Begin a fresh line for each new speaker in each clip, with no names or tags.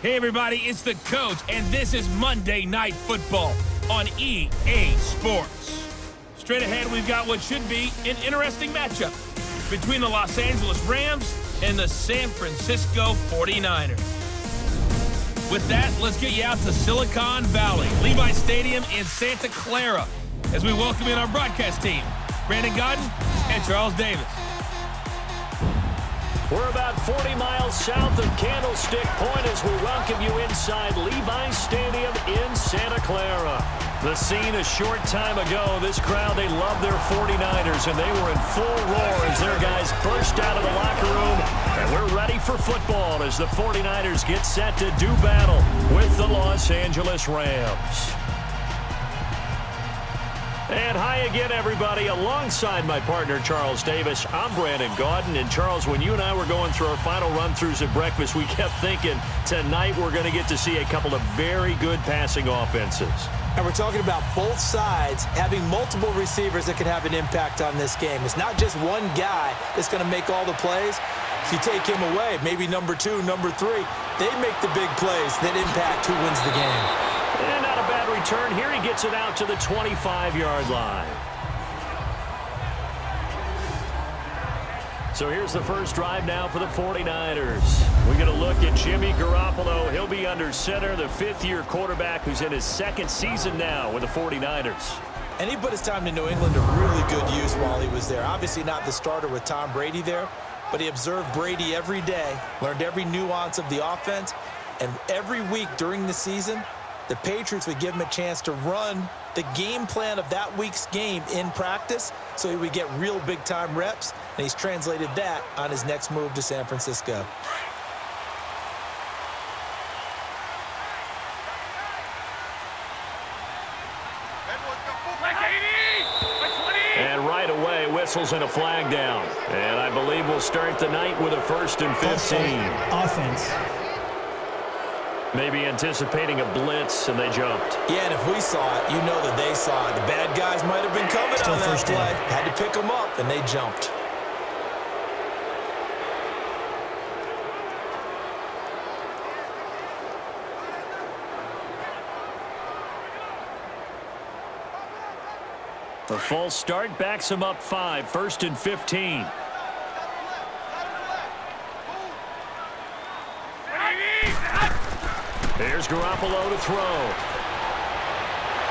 Hey everybody, it's the coach, and this is Monday Night Football on EA Sports. Straight ahead, we've got what should be an interesting matchup between the Los Angeles Rams and the San Francisco 49ers. With that, let's get you out to Silicon Valley, Levi's Stadium in Santa Clara, as we welcome in our broadcast team, Brandon Godden and Charles Davis.
We're about 40 miles south of Candlestick Point as we welcome you inside Levi's Stadium in Santa Clara. The scene a short time ago, this crowd, they love their 49ers, and they were in full roar as their guys burst out of the locker room. And we're ready for football as the 49ers get set to do battle with the Los Angeles Rams. And hi again, everybody. Alongside my partner, Charles Davis, I'm Brandon Godden. And, Charles, when you and I were going through our final run-throughs at breakfast, we kept thinking tonight we're going to get to see a couple of very good passing offenses.
And we're talking about both sides having multiple receivers that can have an impact on this game. It's not just one guy that's going to make all the plays. If you take him away, maybe number 2, number 3, they make the big plays that impact who wins the game.
And not a bad return. Here he gets it out to the 25-yard line. So here's the first drive now for the 49ers. We're going to look at Jimmy Garoppolo. He'll be under center, the fifth-year quarterback who's in his second season now with the 49ers.
And he put his time in New England to really good use while he was there. Obviously not the starter with Tom Brady there, but he observed Brady every day, learned every nuance of the offense, and every week during the season, the Patriots would give him a chance to run the game plan of that week's game in practice so he would get real big-time reps, and he's translated that on his next move to San Francisco.
And right away, whistles and a flag down. And I believe we'll start the night with a 1st and 15.
Offense.
Maybe anticipating a blitz, and they jumped.
Yeah, and if we saw it, you know that they saw it. The bad guys might have been coming on that play. Had to pick them up, and they jumped.
A false start backs him up 5, 1st and 15. Here's Garoppolo to throw.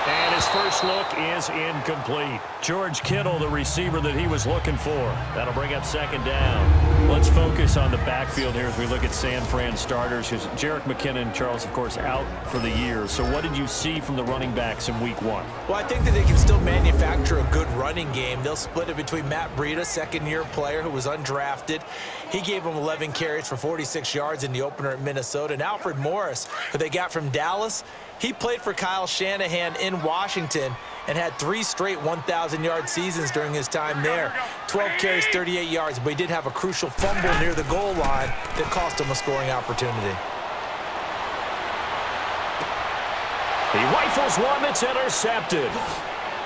And his first look is incomplete. George Kittle, the receiver that he was looking for. That'll bring up 2nd down. Let's focus on the backfield here as we look at San Fran starters. Jerick McKinnon, Charles, of course, out for the year. So what did you see from the running backs in week 1?
Well, I think that they can still manufacture a good running game. They'll split it between Matt Breida, second-year player who was undrafted. He gave them 11 carries for 46 yards in the opener at Minnesota. And Alfred Morris, who they got from Dallas, he played for Kyle Shanahan in Washington and had 3 straight 1,000-yard seasons during his time there. 12 carries, 38 yards, but he did have a crucial fumble near the goal line that cost him a scoring opportunity.
He rifles one that's intercepted.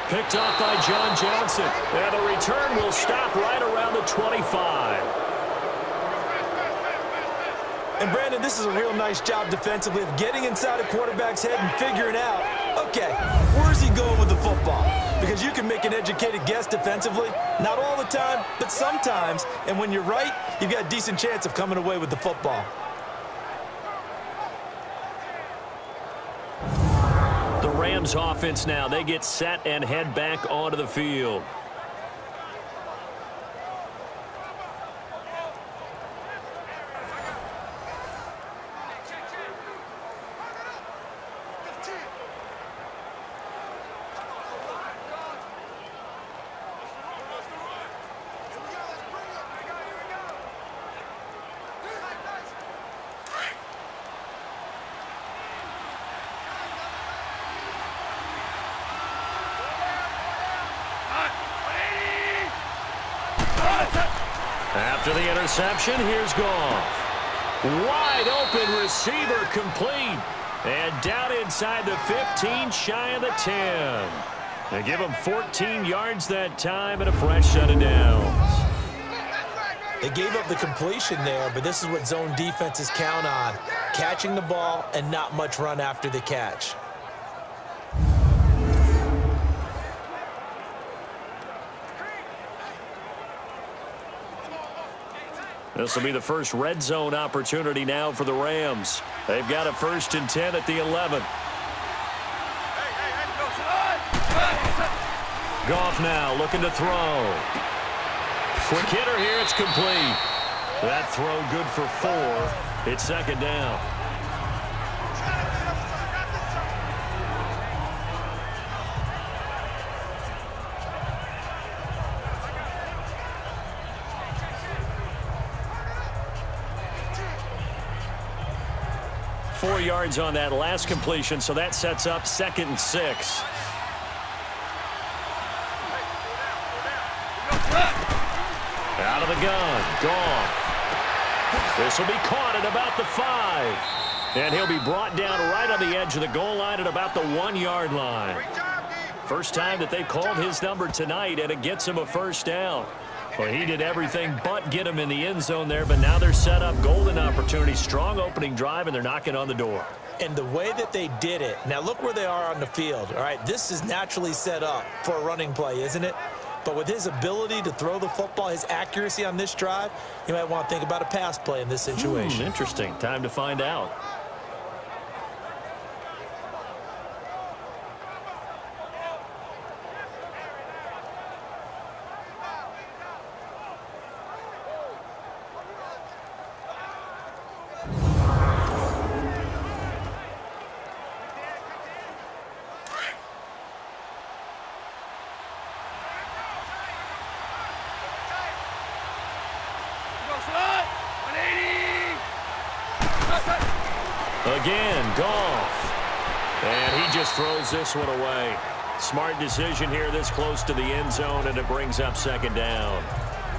Picked up by John Johnson. And the return will stop right around the 25.
And, Brandon, this is a real nice job defensively of getting inside a quarterback's head and figuring out, okay, where's he going with the football? Because you can make an educated guess defensively, not all the time, but sometimes. And when you're right, you've got a decent chance of coming away with the football.
The Rams offense now, they get set and head back onto the field. After the interception, here's Goff. Wide open receiver complete. And down inside the 15, shy of the 10. They give him 14 yards that time and a fresh set of downs.
They gave up the completion there, but this is what zone defenses count on. Catching the ball and not much run after the catch.
This will be the first red zone opportunity now for the Rams. They've got a 1st and 10 at the 11. Goff now looking to throw. Quick hitter here, it's complete. That throw good for 4. It's 2nd down. Yards on that last completion, so that sets up 2nd and 6. Out of the gun, Goff. This will be caught at about the 5. And he'll be brought down right on the edge of the goal line at about the 1-yard line. First time that they've called his number tonight, and it gets him a 1st down. Well, he did everything but get him in the end zone there, but now they're set up. Golden opportunity, strong opening drive, and they're knocking on the door.
And the way that they did it, now look where they are on the field. All right, this is naturally set up for a running play, isn't it? But with his ability to throw the football, his accuracy on this drive, you might want to think about a pass play in this situation.
Interesting. Time to find out. Again, Goff. And he just throws this one away. Smart decision here this close to the end zone, and it brings up 2nd down.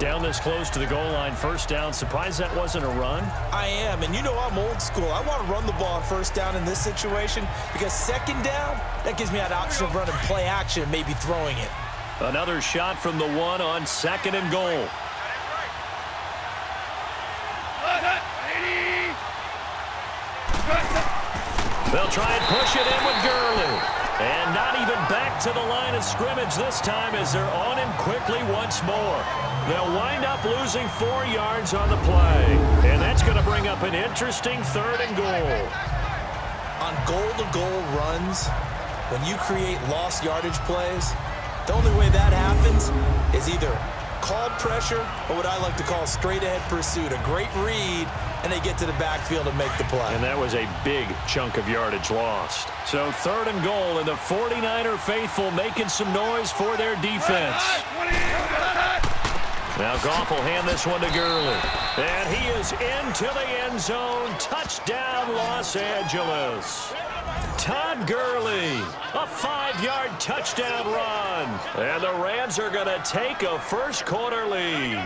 Down this close to the goal line, 1st down. Surprised that wasn't a run?
I am, and you know I'm old school. I want to run the ball on 1st down in this situation because 2nd down, that gives me that option of running play action and maybe throwing it.
Another shot from the 1 on 2nd and goal. They'll try and push it in with Gurley. And not even back to the line of scrimmage this time as they're on him quickly once more. They'll wind up losing 4 yards on the play. And that's going to bring up an interesting 3rd and goal.
On goal-to-goal runs, when you create lost yardage plays, the only way that happens is either called pressure or what I like to call straight-ahead pursuit. A great read, and they get to the backfield and make the play.
And that was a big chunk of yardage lost. So 3rd and goal, and the 49er faithful making some noise for their defense. Now Goff will hand this one to Gurley. And he is into the end zone. Touchdown, Los Angeles. Todd Gurley, a 5-yard touchdown run. And the Rams are going to take a 1st quarter lead.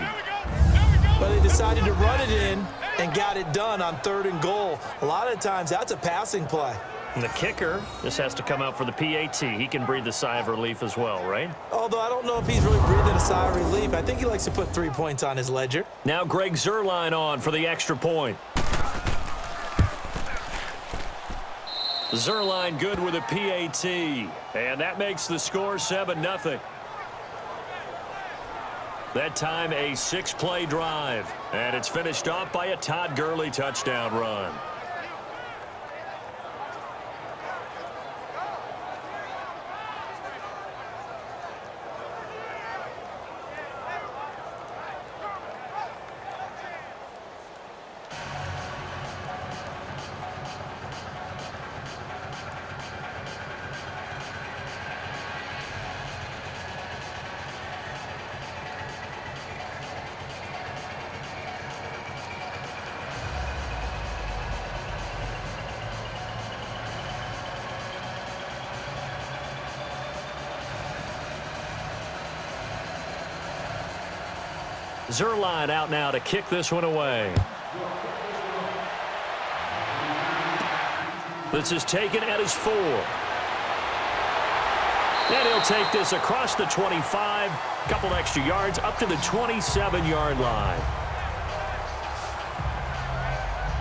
Well, they decided to run it in and got it done on 3rd and goal. A lot of times, that's a passing play.
And the kicker, this has to come out for the PAT. He can breathe a sigh of relief as well, right?
Although I don't know if he's really breathing a sigh of relief. I think he likes to put 3 points on his ledger.
Now Greg Zuerlein on for the extra point. Zuerlein good with a PAT. And that makes the score 7-0. That time a 6-play drive. And it's finished off by a Todd Gurley touchdown run. Zuerlein out now to kick this one away. This is taken at his 4. And he'll take this across the 25, couple extra yards up to the 27-yard line.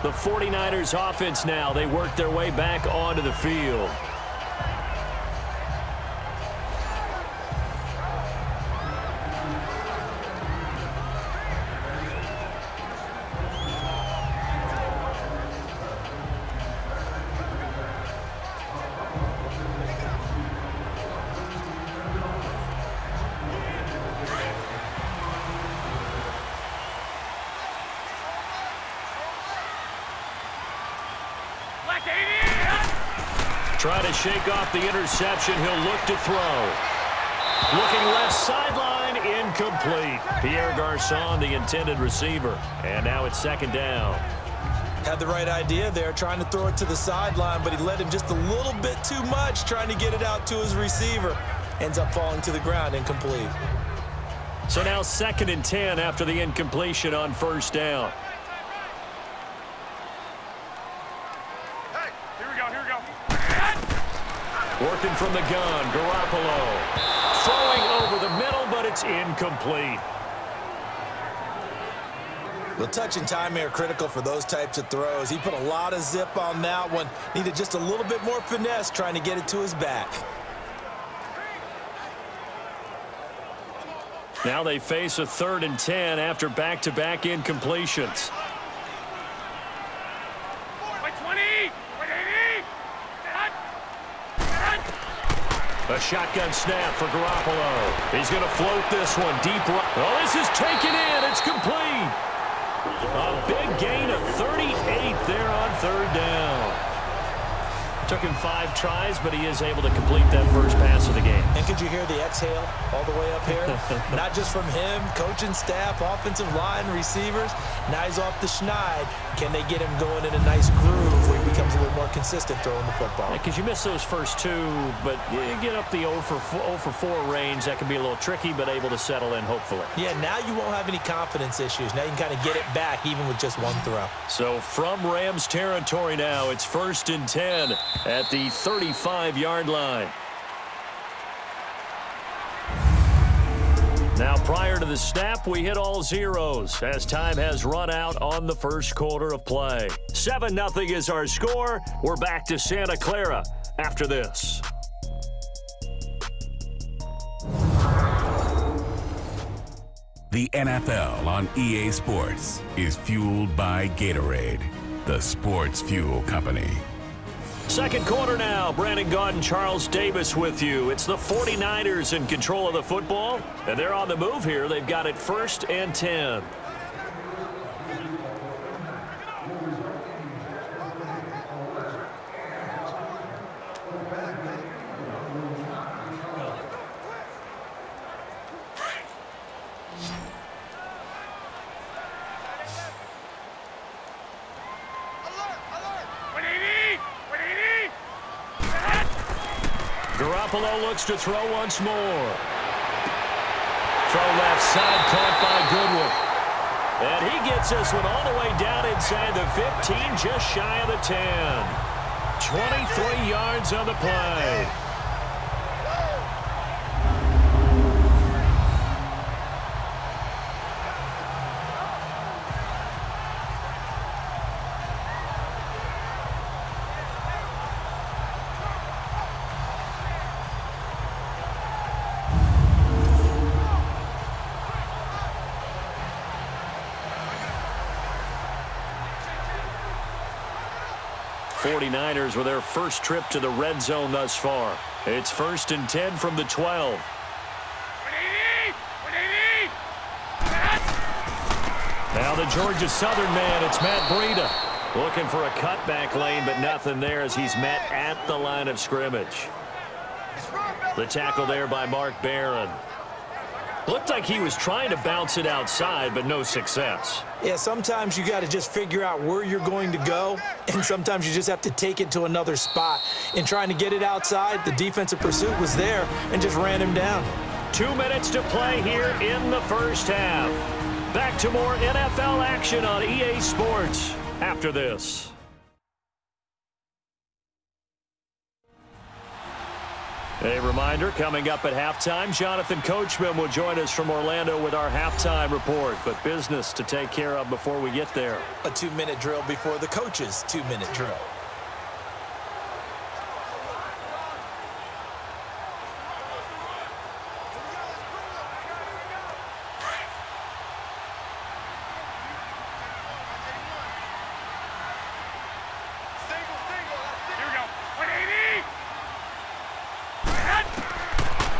The 49ers offense now. They work their way back onto the field. Try to shake off the interception. He'll look to throw. Looking left sideline, incomplete. Pierre Garçon, the intended receiver. And now it's second down.
Had the right idea there, trying to throw it to the sideline, but he led him just a little bit too much, trying to get it out to his receiver. Ends up falling to the ground, incomplete.
So now 2nd and 10 after the incompletion on first down. Working from the gun, Garoppolo. Throwing over the middle, but it's incomplete.
Well, touch and timing are critical for those types of throws. He put a lot of zip on that one. Needed just a little bit more finesse trying to get it to his back.
Now they face a 3rd and 10 after back-to-back incompletions. A shotgun snap for Garoppolo. He's going to float this one deep right. Oh, this is taken in. It's complete. A big gain of 38 there on 3rd down. Took him 5 tries, but he is able to complete that first pass of the game.
And could you hear the exhale all the way up here? Not just from him, coaching staff, offensive line, receivers. Now he's off the schneid. Can they get him going in a nice groove where he becomes a little more consistent throwing the football?
Because you miss those first 2, but you get up the 0 for 4 range. That can be a little tricky, but able to settle in, hopefully.
Yeah, now you won't have any confidence issues. Now you can kind of get it back even with just one throw.
So from Rams territory now, it's 1st and 10 at the 35-yard line. Now, prior to the snap, we hit all zeros as time has run out on the first quarter of play. 7-0 is our score. We're back to Santa Clara after this.
The NFL on EA Sports is fueled by Gatorade, the sports fuel company.
Second quarter now. Brandon Gaudin, Charles Davis with you. It's the 49ers in control of the football, and they're on the move here. They've got it 1st and 10. Garoppolo looks to throw once more. Throw left side, caught by Goodwin. And he gets this one all the way down inside the 15, just shy of the 10. 23 yards on the play. '49ers with their first trip to the red zone thus far. It's 1st and 10 from the 12. Now the Georgia Southern man, it's Matt Breida. Looking for a cutback lane, but nothing there as he's met at the line of scrimmage. The tackle there by Mark Barron. Looked like he was trying to bounce it outside, but no success.
Yeah, sometimes you got to just figure out where you're going to go, and sometimes you just have to take it to another spot. In trying to get it outside, the defensive pursuit was there and just ran him down.
2 minutes to play here in the first half. Back to more NFL action on EA Sports after this. A reminder, coming up at halftime, Jonathan Coachman will join us from Orlando with our halftime report. But business to take care of before we get there.
A 2-minute drill before the coach's 2-minute drill.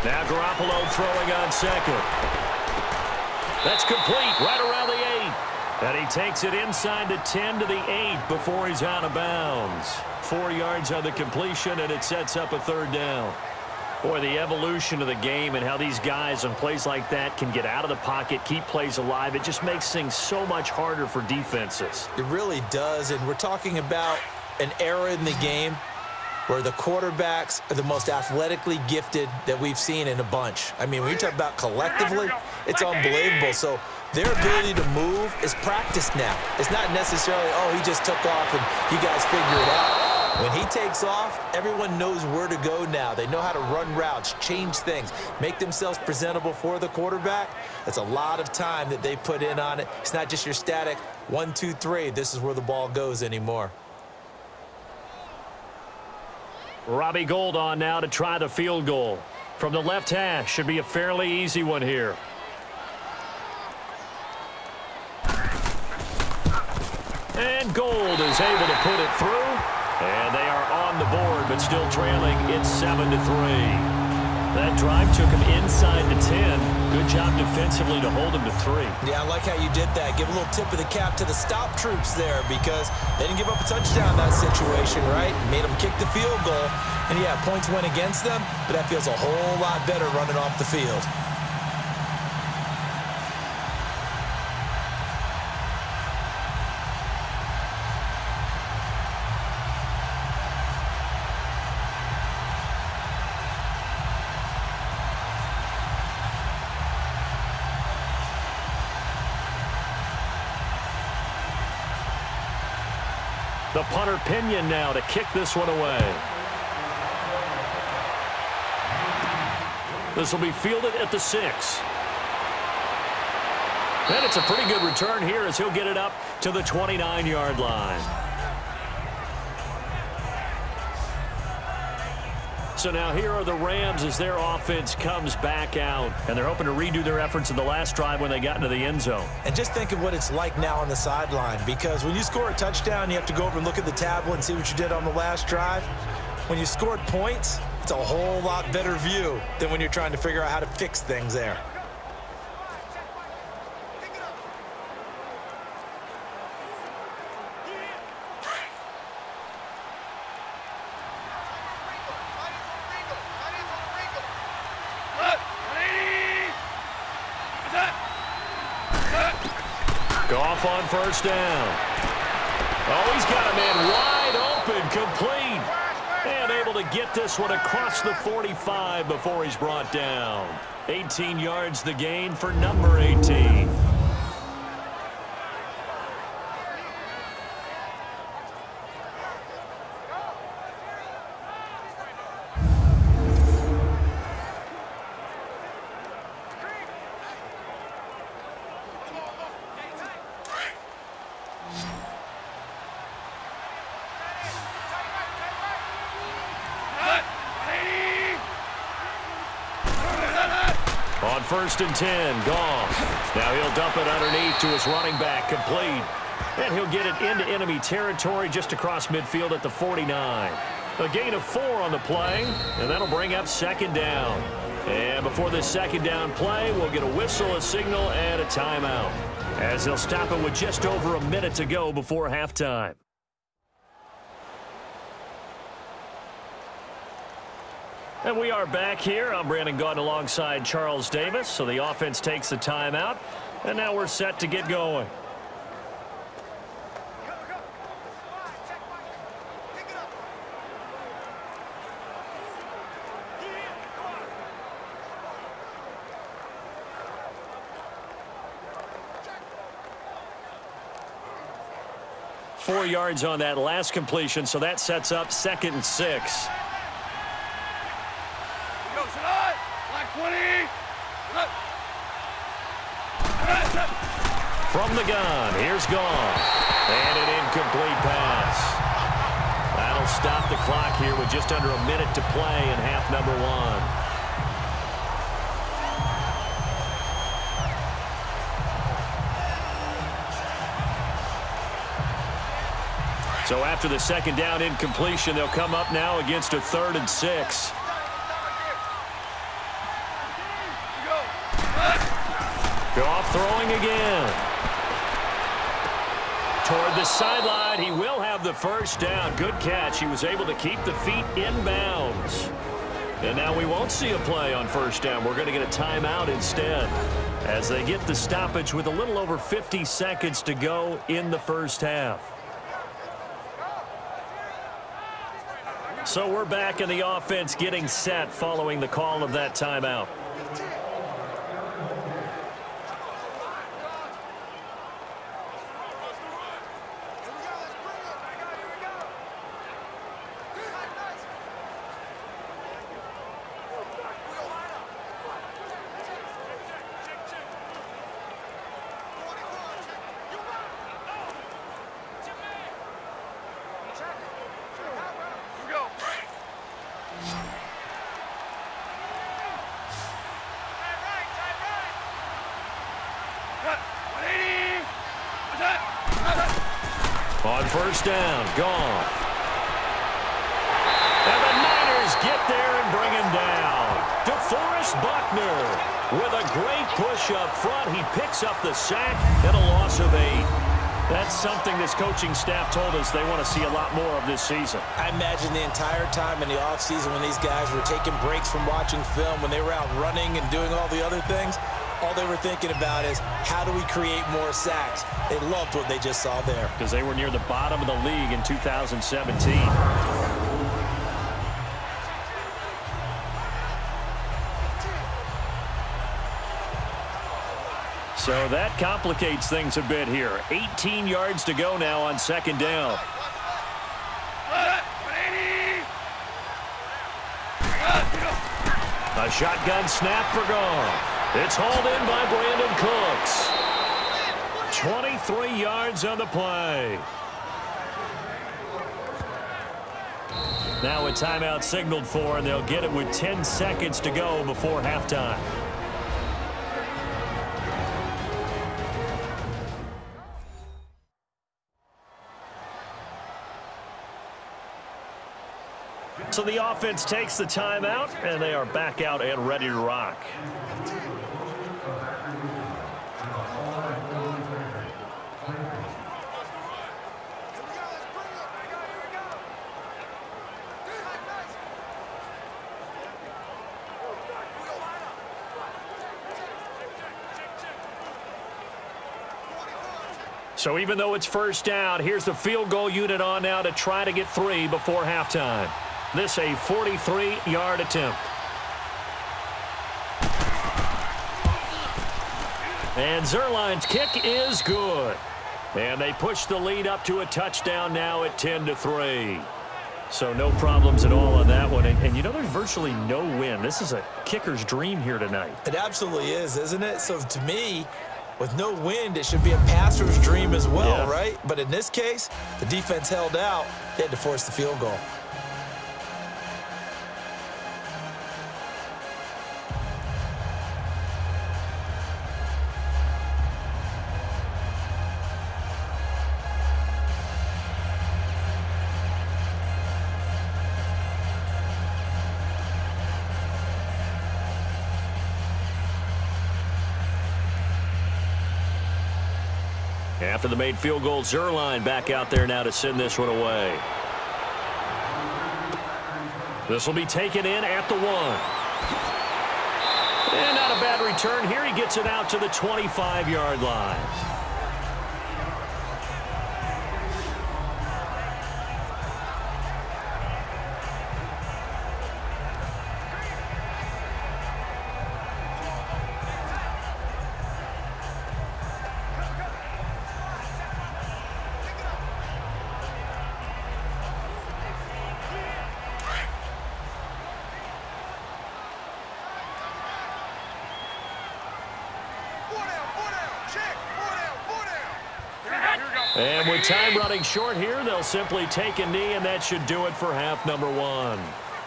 Now Garoppolo throwing on second. That's complete right around the 8. And he takes it inside the 10 to the 8 before he's out of bounds. 4 yards on the completion, and it sets up a third down. Boy, the evolution of the game and how these guys on plays like that can get out of the pocket, keep plays alive, it just makes things so much harder for defenses.
It really does, and we're talking about an era in the game where the quarterbacks are the most athletically gifted that we've seen in a bunch. I mean, when you talk about collectively, it's unbelievable. So their ability to move is practiced now. It's not necessarily, oh, he just took off and you guys figure it out. When he takes off, everyone knows where to go now. They know how to run routes, change things, make themselves presentable for the quarterback. That's a lot of time that they put in on it. It's not just your static 1, 2, 3. This is where the ball goes anymore.
Robbie Gould on now to try the field goal. From the left hash, should be a fairly easy one here. And Gould is able to put it through. And they are on the board, but still trailing. It's 7-3. That drive took him inside the 10. Good job defensively to hold him to 3.
Yeah, I like how you did that. Give a little tip of the cap to the stop troops there because they didn't give up a touchdown in that situation, right? Made them kick the field goal. And, yeah, points went against them, but that feels a whole lot better running off the field.
The punter Pinion now to kick this one away. This will be fielded at the 6. And it's a pretty good return here as he'll get it up to the 29-yard line. So now here are the Rams as their offense comes back out. And they're hoping to redo their efforts in the last drive when they got into the end zone.
And just think of what it's like now on the sideline, because when you score a touchdown, you have to go over and look at the tablet and see what you did on the last drive. When you scored points, it's a whole lot better view than when you're trying to figure out how to fix things there.
Goff on first down. Oh, he's got a man wide open, complete. And able to get this one across the 45 before he's brought down. 18 yards the gain for number 18. On first and 10, Goff. Now he'll dump it underneath to his running back, complete. And he'll get it into enemy territory just across midfield at the 49. A gain of 4 on the play, and that'll bring up second down. And before this second down play, we'll get a whistle, a signal, and a timeout, as they'll stop it with just over a minute to go before halftime. And we are back here. I'm Brandon Gaunt alongside Charles Davis. So the offense takes the timeout, and now we're set to get going. Four yards on that last completion, so that sets up 2nd and 6. From the gun, here's Goff. And an incomplete pass. That'll stop the clock here with just under a minute to play in half number one. So after the second down incompletion, they'll come up now against a 3rd and 6. Goff throwing again. Toward the sideline, he will have the first down. Good catch. He was able to keep the feet in bounds. And now we won't see a play on first down. We're going to get a timeout instead as they get the stoppage with a little over 50 seconds to go in the first half. So we're back in the offense getting set following the call of that timeout. On first down, Goff. And the Niners get there and bring him down. DeForest Buckner with a great push up front. He picks up the sack and a loss of 8. That's something this coaching staff told us they want to see a lot more of this season.
I imagine the entire time in the offseason when these guys were taking breaks from watching film, when they were out running and doing all the other things, all they were thinking about is, how do we create more sacks? They loved what they just saw there.
Because they were near the bottom of the league in 2017. So that complicates things a bit here. 18 yards to go now on second down. A shotgun snap for Goff. It's hauled in by Brandon Cooks. 23 yards on the play. Now a timeout signaled for, and they'll get it with 10 seconds to go before halftime. So the offense takes the timeout, and they are back out and ready to rock. So even though it's first down, here's the field goal unit on now to try to get 3 before halftime. This a 43-yard attempt. And Zuerlein's kick is good. And they push the lead up to a touchdown now at 10-3. So no problems at all on that one. And you know, there's virtually no win. This is a kicker's dream here tonight.
It absolutely is, isn't it? So to me, with no wind, it should be a passer's dream as well,
yeah.
Right? But in this case, the defense held out. They had to force the field goal.
After the made field goal, Zuerlein back out there now to send this one away. This will be taken in at the 1. And not a bad return here. He gets it out to the 25-yard line. with time running short here, they'll simply take a knee, and that should do it for half number one.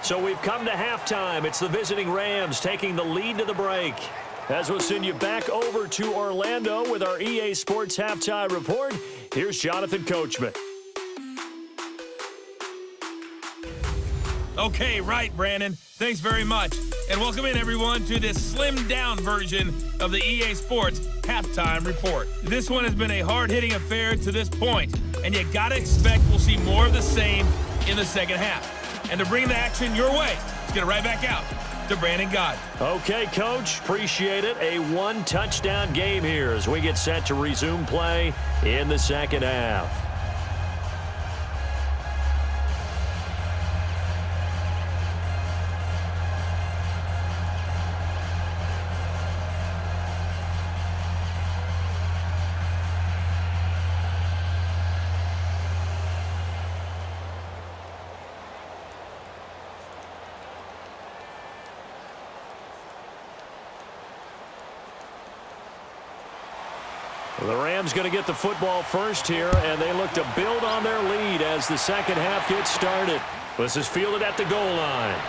So we've come to halftime. It's the visiting Rams taking the lead to the break. As we'll send you back over to Orlando with our EA Sports Halftime Report, here's Jonathan Coachman.
Okay, right, Brandon. Thanks very much. And welcome in, everyone, to this slimmed-down version of the EA Sports Halftime Report. This one has been a hard-hitting affair to this point, and you got to expect we'll see more of the same in the second half. And to bring the action your way, let's get it right back out to Brandon Gaudin.
Okay, Coach, appreciate it. A one-touchdown game here as we get set to resume play in the second half. The Rams going to get the football first here, and they look to build on their lead as the second half gets started. This is fielded at the goal line.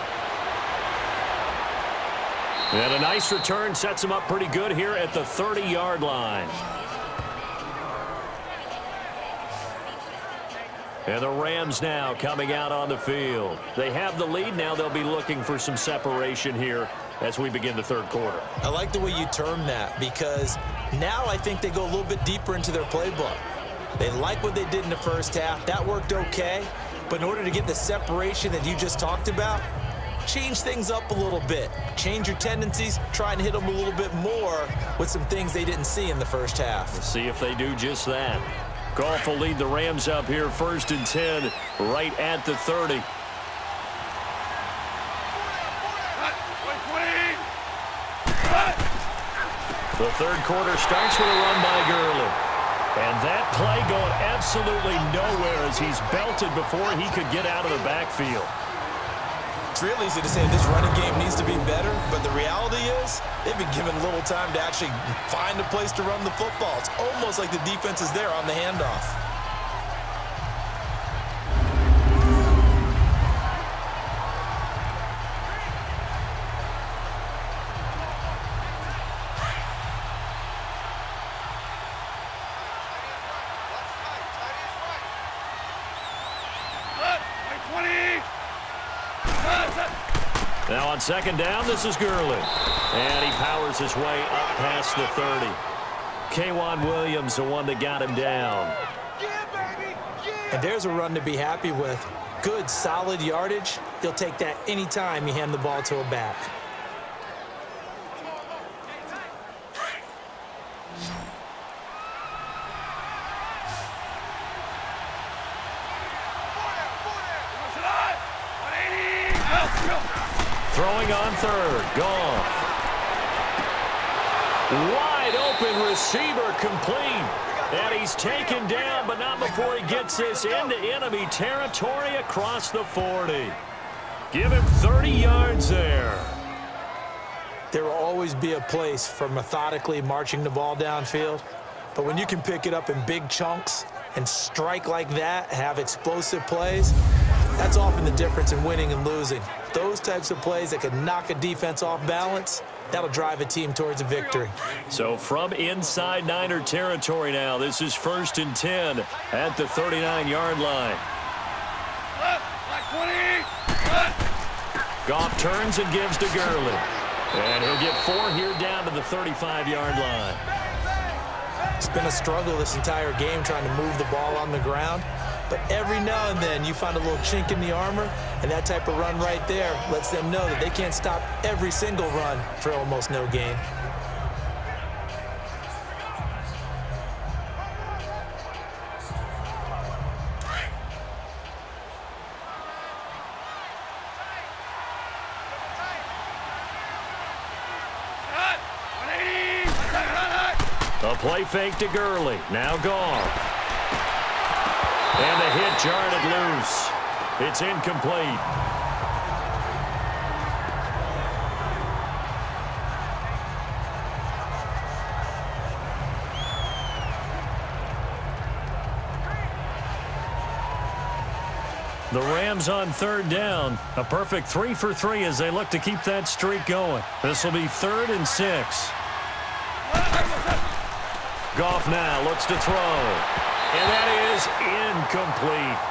And a nice return sets them up pretty good here at the 30-yard line. And the Rams now coming out on the field. They have the lead. Now they'll be looking for some separation here as we begin the third quarter.
I like the way you term that, because now I think they go a little bit deeper into their playbook. They like what they did in the first half. That worked okay. But in order to get the separation that you just talked about, change things up a little bit. Change your tendencies. Try and hit them a little bit more with some things they didn't see in the first half.
We'll see if they do just that. Goff will lead the Rams up here 1st and 10 right at the 30. The third quarter starts with a run by Gurley. And that play going absolutely nowhere as he's belted before he could get out of the backfield.
It's real easy to say this running game needs to be better, but the reality is they've been given little time to actually find a place to run the football. It's almost like the defense is there on the handoff.
Now on second down, this is Gurley. And he powers his way up past the 30. K'Wan Williams, the one that got him down.
And there's a run to be happy with. Good, solid yardage. He'll take that anytime you hand the ball to a back.
Throwing on third. Goff. Wide open receiver complete. And he's taken down, but not before he gets this into enemy territory across the 40. Give him 30 yards there.
There will always be a place for methodically marching the ball downfield. But when you can pick it up in big chunks and strike like that, have explosive plays, that's often the difference in winning and losing. Those types of plays that can knock a defense off balance, that'll drive a team towards a victory.
So from inside Niner territory now, this is 1st and 10 at the 39-yard line. Goff turns and gives to Gurley. And he'll get 4 here down to the 35-yard line.
It's been a struggle this entire game trying to move the ball on the ground. But every now and then you find a little chink in the armor, and that type of run right there lets them know that they can't stop every single run for almost no gain.
A play fake to Gurley. Now Goff. And the hit jarred it loose. It's incomplete. The Rams on third down. A perfect 3 for 3 as they look to keep that streak going. This will be 3rd and 6. Goff now looks to throw. And that is incomplete.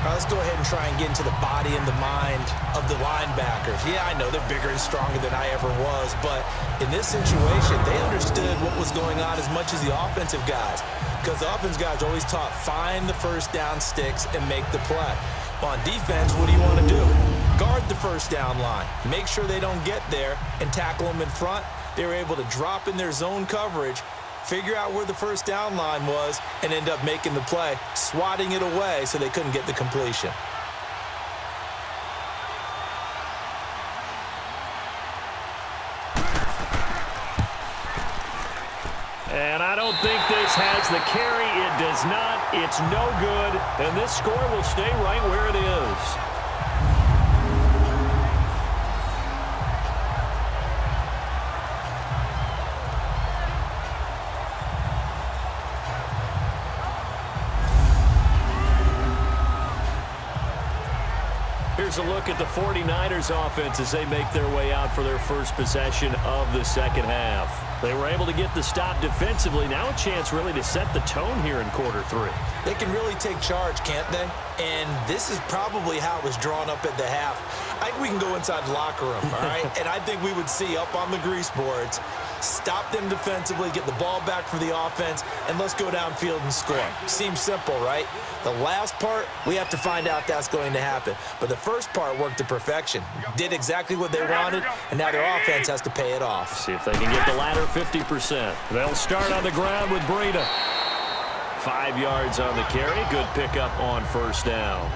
All right, let's go ahead and try and get into the body and the mind of the linebackers. Yeah, I know they're bigger and stronger than I ever was, but in this situation, they understood what was going on as much as the offensive guys, because the offensive guys always taught find the first down sticks and make the play. On defense, what do you want to do? Guard the first down line. Make sure they don't get there and tackle them in front. They were able to drop in their zone coverage, figure out where the first down line was, and end up making the play, swatting it away so they couldn't get the completion.
And I don't think this has the carry. It does not. It's no good. And this score will stay right where it is. Here's a look at the 49ers offense as they make their way out for their first possession of the second half. They were able to get the stop defensively. Now a chance really to set the tone here in quarter 3.
They can really take charge, can't they? And this is probably how it was drawn up at the half. I think we can go inside the locker room, all right? And I think we would see up on the grease boards, stop them defensively, get the ball back for the offense, and let's go downfield and score. Seems simple, right? The last part, we have to find out that's going to happen. But the first part worked to perfection. Did exactly what they wanted, and now their offense has to pay it off.
See if they can get the latter 50%. They'll start on the ground with Breida. 5 yards on the carry. Good pickup on first down.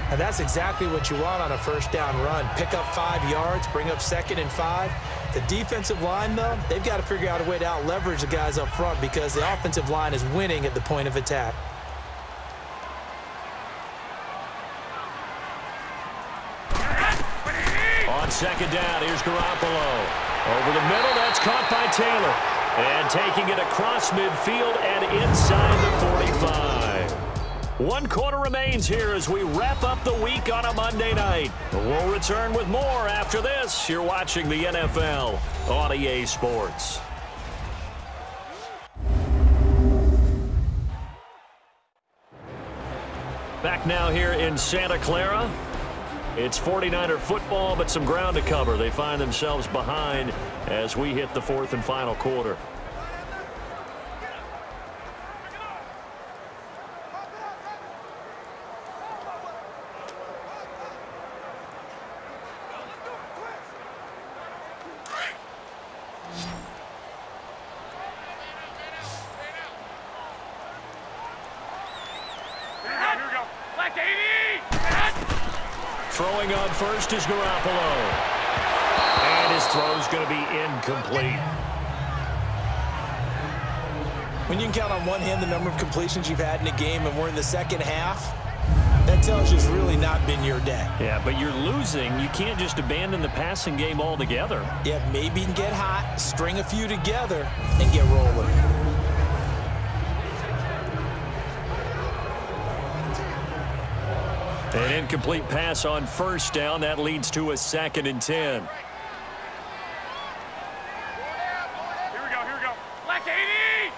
And that's exactly what you want on a first down run. Pick up 5 yards, bring up 2nd and 5. The defensive line, though, they've got to figure out a way to out-leverage the guys up front because the offensive line is winning at the point of attack.
On second down, here's Garoppolo. Over the middle, that's caught by Taylor. And taking it across midfield and inside the 45. 1 quarter remains here as we wrap up the week on a Monday night. We'll return with more after this. You're watching the NFL on EA Sports. Back now here in Santa Clara. It's 49er football, but some ground to cover. They find themselves behind as we hit the 4th and final quarter. Throwing on first is Garoppolo. And his throw's going to be incomplete.
When you can count on one hand the number of completions you've had in a game and we're in the second half, that tells you it's really not been your day.
Yeah, but you're losing. You can't just abandon the passing game altogether.
Yeah, maybe you can get hot, string a few together, and get rolling.
An incomplete pass on first down. That leads to a 2nd and 10.
Here we go. Black 80!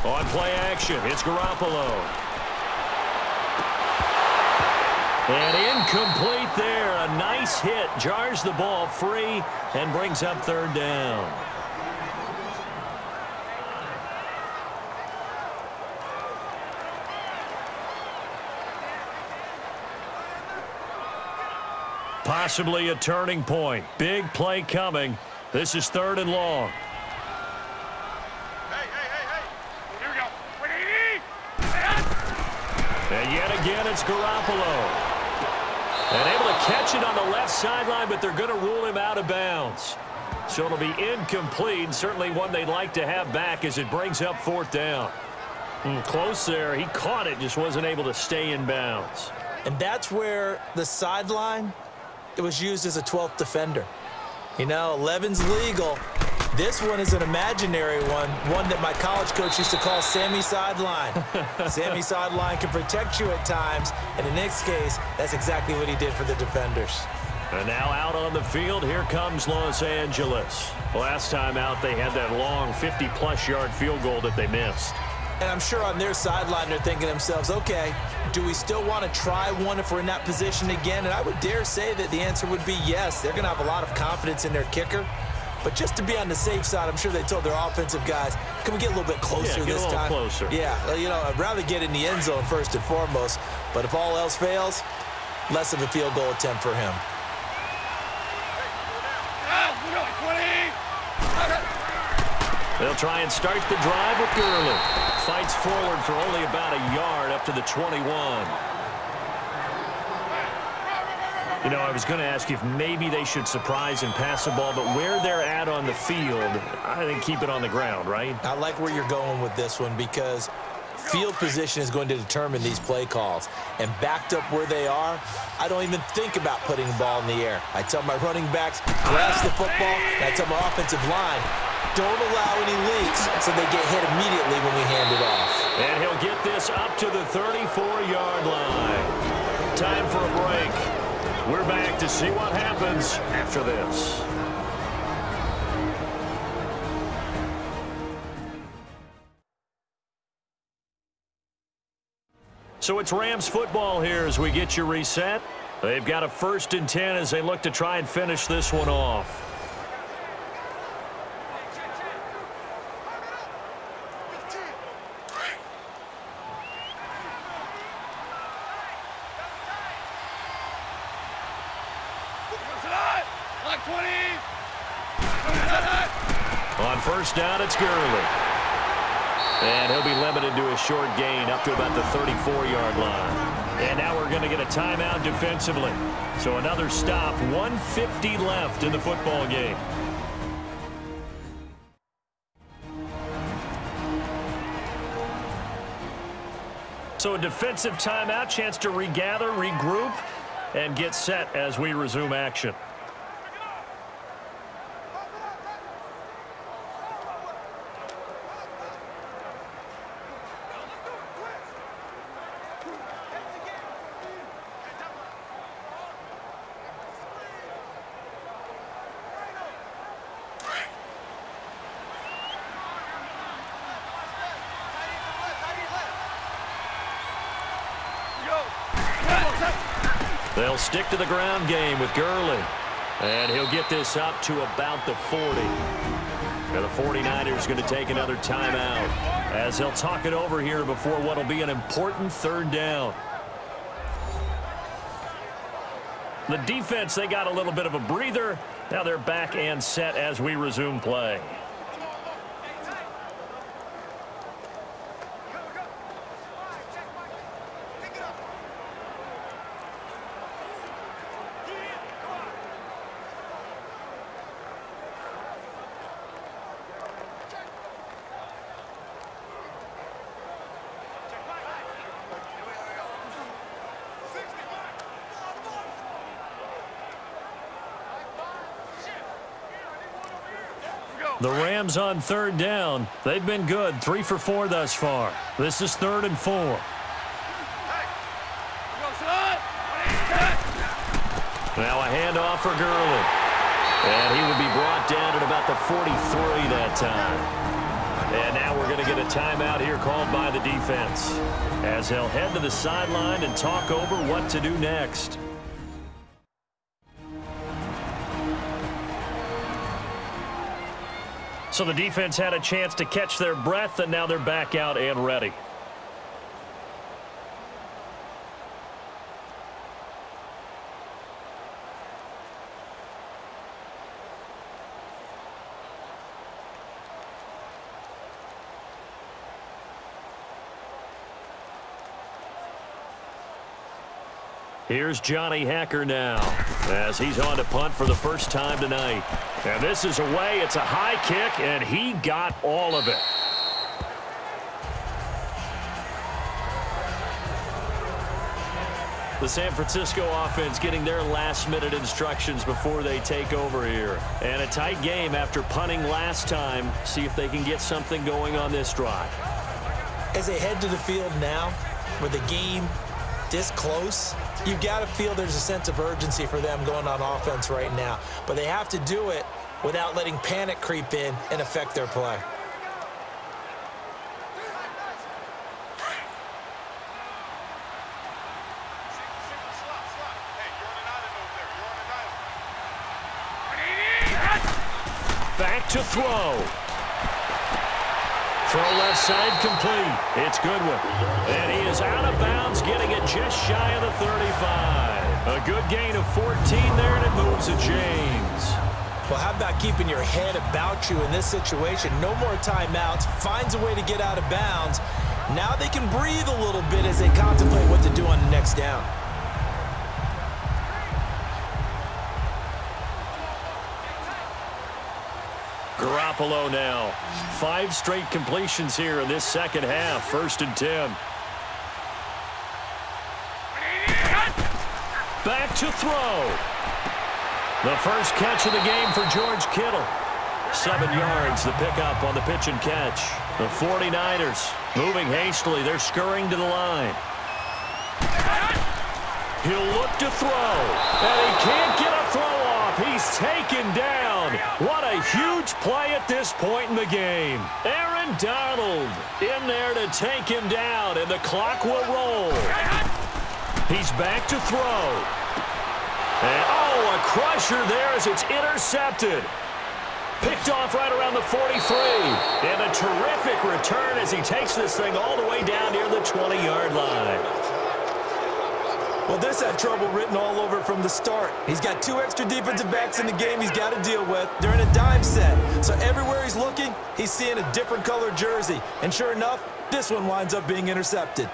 On play action, it's Garoppolo. And incomplete there. A nice hit. Jars the ball free and brings up 3rd down. Possibly a turning point. Big play coming. This is 3rd and long.
Hey. Here we go. 180!
And yet again, it's Garoppolo. And able to catch it on the left sideline, but they're going to rule him out of bounds. So it'll be incomplete. Certainly one they'd like to have back as it brings up 4th down. Close there. He caught it, just wasn't able to stay in bounds.
And that's where the sideline, it was used as a 12th defender. You know, 11's legal, This one is an imaginary one that my college coach used to call Sammy Sideline. Sammy Sideline can protect you at times, and in this case, that's exactly what he did for the defenders.
And now out on the field, here comes Los Angeles. Last time out, they had that long 50-plus yard field goal that they missed.
And I'm sure on their sideline, they're thinking to themselves, okay, do we still want to try one if we're in that position again? And I would dare say that the answer would be yes. They're going to have a lot of confidence in their kicker. But just to be on the safe side, I'm sure they told their offensive guys, can we get a little bit closer this time?
Closer.
Yeah, you know, I'd rather get in the end zone first and foremost. But if all else fails, less of a field goal attempt for him.
They'll try and start the drive with Gurley. Fights forward for only about a yard up to the 21. You know, I was going to ask you if maybe they should surprise and pass the ball, but where they're at on the field, I think keep it on the ground, right?
I like where you're going with this one because field position is going to determine these play calls. And backed up where they are, I don't even think about putting the ball in the air. I tell my running backs, grasp the football, and I tell my offensive line, don't allow any leaks so they get hit immediately when we hand it off.
And he'll get this up to the 34-yard line. Time for a break. We're back to see what happens after this. So it's Rams football here as we get you reset. They've got a 1st and 10 as they look to try and finish this one off. On 1st down, it's Gurley. And he'll be limited to a short gain up to about the 34-yard line. And now we're going to get a timeout defensively. So another stop, 1:50 left in the football game. So a defensive timeout, chance to regather, regroup, and get set as we resume action. They'll stick to the ground game with Gurley. And he'll get this up to about the 40. And the 49ers going to take another timeout as they'll talk it over here before what will be an important 3rd down. The defense, they got a little bit of a breather. Now they're back and set as we resume play. The Rams on 3rd down. They've been good, 3 for 4 thus far. This is 3rd and 4. Now a handoff for Gurley. And he will be brought down at about the 43 that time. And now we're going to get a timeout here called by the defense as they'll head to the sideline and talk over what to do next. So the defense had a chance to catch their breath, and now they're back out and ready. Here's Johnny Hacker now as he's on to punt for the first time tonight. And this is away. It's a high kick, and he got all of it. The San Francisco offense getting their last-minute instructions before they take over here. And a tight game after punting last time. See if they can get something going on this drive.
As they head to the field now, with the game this close, you've got to feel there's a sense of urgency for them going on offense right now. But they have to do it without letting panic creep in and affect their play.
Back to throw. Throw left side complete. It's Goodwin. And he is out of bounds, getting it just shy of the 35. A good gain of 14 there, and it moves to James.
Well, how about keeping your head about you in this situation? No more timeouts. Finds a way to get out of bounds. Now they can breathe a little bit as they contemplate what to do on the next down.
Garoppolo now. 5 straight completions here in this second half. 1st and 10. Back to throw. The first catch of the game for George Kittle. 7 yards, the pickup on the pitch and catch. The 49ers moving hastily. They're scurrying to the line. He'll look to throw. And he can't get a throw off. He's taken down. What a huge play at this point in the game. Aaron Donald in there to take him down, and the clock will roll. He's back to throw. And, oh, a crusher there as it's intercepted. Picked off right around the 43. And a terrific return as he takes this thing all the way down near the 20-yard line.
Well, this had trouble written all over from the start. He's got 2 extra defensive backs in the game he's got to deal with. They're in a dime set. So everywhere he's looking, he's seeing a different color jersey. And sure enough, this one winds up being intercepted.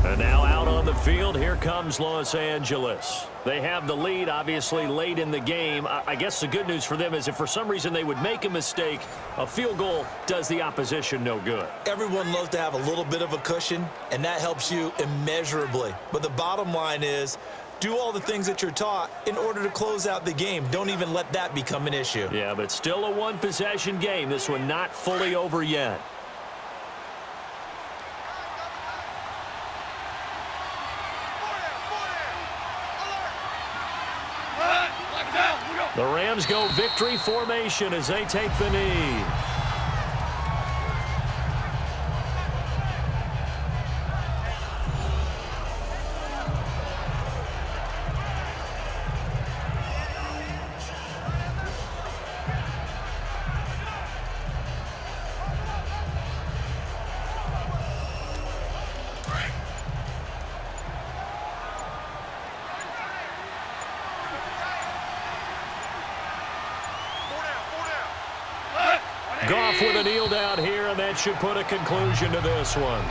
And now out on the field, here comes Los Angeles. They have the lead, obviously, late in the game. I guess the good news for them is if for some reason they would make a mistake, a field goal does the opposition no good.
Everyone loves to have a little bit of a cushion, and that helps you immeasurably. But the bottom line is, do all the things that you're taught in order to close out the game. Don't even let that become an issue.
Yeah, but still a one-possession game. This one not fully over yet. The Rams go victory formation as they take the knee. Goff with a kneel down here, and that should put a conclusion to this one.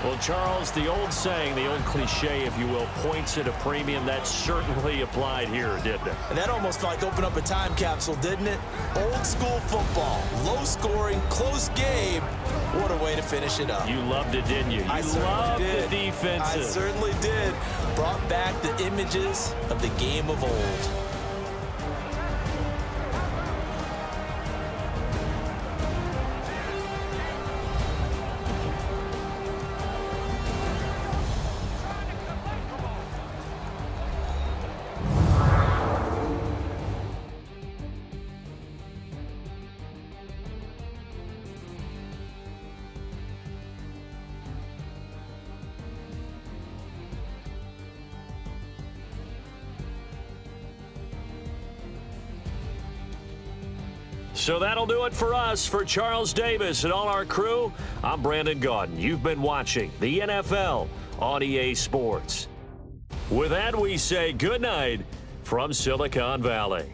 Well, Charles, the old saying, the old cliche, if you will, points at a premium, that certainly applied here, didn't it?
And that almost like opened up a time capsule, didn't it? Old school football, low scoring, close game. What a way to finish it up.
You loved it, didn't you? You loved the defensive.
I certainly did. Brought back the images of the game of old.
So that'll do it for us. For Charles Davis and all our crew, I'm Brandon Gaudin. You've been watching the NFL on EA Sports. With that, we say good night from Silicon Valley.